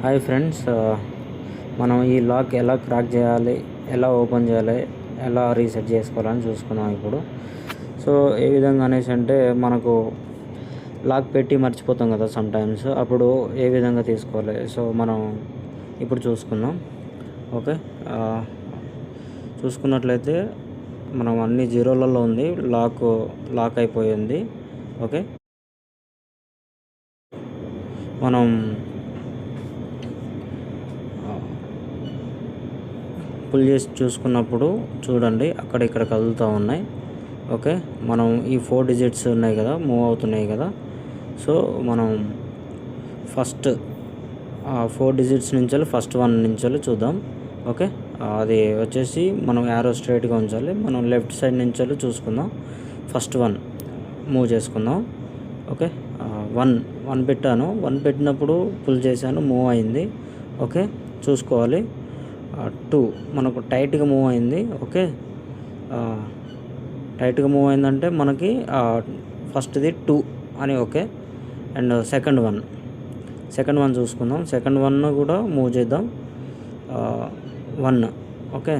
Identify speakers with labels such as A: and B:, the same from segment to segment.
A: Hi friends, మనం ఈ lock ఎలా క్రాక్ చేయాలి, ఎలా ఓపెన్ చేయాలి, ఎలా రీసెట్ చేసుకోవాలని చూసుకుందాం ఇప్పుడు. సో ఏ విధంగా అనేసి అంటే, మనకు లాక్ పెట్టి మర్చిపోతాం కదా సమ్టైమ్స్, అప్పుడు ఏ విధంగా తీసుకోవాలి సో మనం ఇప్పుడు చూసుకుందాం. ఓకే, చూసుకున్నట్లయితే మనం అన్ని జీరోలలో ఉంది, లాక్ అయిపోయింది. ఓకే, మనం పుల్ చేసి చూసుకున్నప్పుడు చూడండి, అక్కడ ఇక్కడ కదులుతూ ఉన్నాయి. ఓకే, మనం ఈ 4 డిజిట్స్ ఉన్నాయి కదా, మూవ్ అవుతున్నాయి కదా. సో మనం ఫస్ట్ 4 డిజిట్స్ నుంచి ఫస్ట్ 1 నుంచి చూద్దాం. ఓకే, అది వచ్చేసి మనం యారో స్ట్రైట్గా ఉంచాలి. మనం లెఫ్ట్ సైడ్ నుంచి చూసుకుందాం. ఫస్ట్ 1 మూవ్ చేసుకుందాం. ఓకే, 1 పెట్టాను. 1 పెట్టినప్పుడు పుల్ చేశాను, మూవ్ అయింది. ఓకే, చూసుకోవాలి. 2 మనకు టైట్గా మూవ్ అయింది. ఓకే, టైట్గా మూవ్ అయిందంటే మనకి ఫస్ట్ది 2 అని. ఓకే, అండ్ సెకండ్ వన్ చూసుకుందాం. సెకండ్ 1 కూడా మూవ్ చేద్దాం. 1. ఓకే,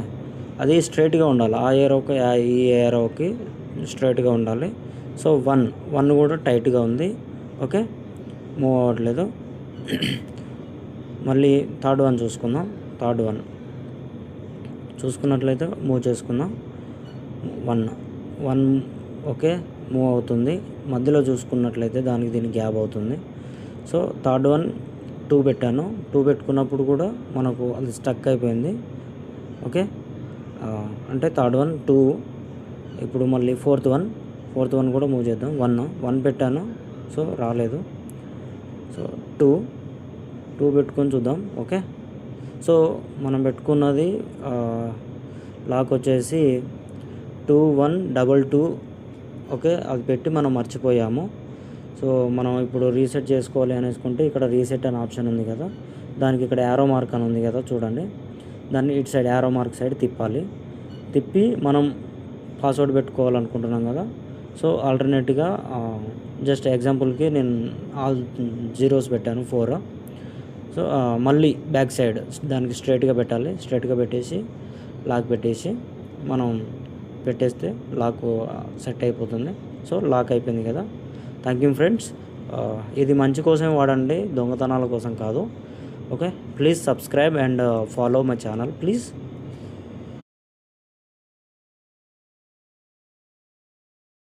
A: అది స్ట్రైట్గా ఉండాలి. ఆ ఏరోకి ఈ ఏరోకి స్ట్రైట్గా ఉండాలి. సో 1 కూడా టైట్గా ఉంది. ఓకే, మూవ్ అవ్వట్లేదు. మళ్ళీ థర్డ్ 1 చూసుకుందాం. థర్డ్ 1 చూసుకున్నట్లయితే మూవ్ చేసుకుందాం. 1 ఓకే, మూవ్ అవుతుంది. మధ్యలో చూసుకున్నట్లయితే దీనికి గ్యాప్ అవుతుంది. సో థర్డ్ 1 2 పెట్టాను. 2 పెట్టుకున్నప్పుడు కూడా మనకు అది స్టక్ అయిపోయింది. ఓకే, అంటే థర్డ్ 1 2. ఇప్పుడు మళ్ళీ ఫోర్త్ 1 కూడా మూవ్ చేద్దాం. 1 పెట్టాను, సో రాలేదు. సో 2 పెట్టుకొని చూద్దాం. ఓకే, సో మనం పెట్టుకున్నది లాక్ వచ్చేసి 2122. ఓకే, అది పెట్టి మనం మర్చిపోయాము. సో మనం ఇప్పుడు రీసెట్ చేసుకోవాలి అనేసుకుంటే, ఇక్కడ రీసెట్ అనే ఆప్షన్ ఉంది కదా, దానికి ఇక్కడ యారో మార్క్ అని ఉంది కదా, చూడండి. దాన్ని ఇటు సైడ్ యారో మార్క్ సైడ్ తిప్పి మనం పాస్వర్డ్ పెట్టుకోవాలనుకుంటున్నాం కదా. సో ఆల్టర్నేట్గా జస్ట్ ఎగ్జాంపుల్కి నేను ఆల్ జీరోస్ పెట్టాను, 4. సో మళ్ళీ బ్యాక్ సైడ్ దానికి స్ట్రైట్గా పెట్టాలి. స్ట్రైట్గా పెట్టేసి లాక్ పెట్టేసి మనం పెట్టేస్తే లాక్ సెట్ అయిపోతుంది. సో లాక్ అయిపోయింది కదా. Thank you friends. ఇది మంచి కోసమే వాడండి, దొంగతనాల కోసం కాదు. Okay, please subscribe and follow my channel please.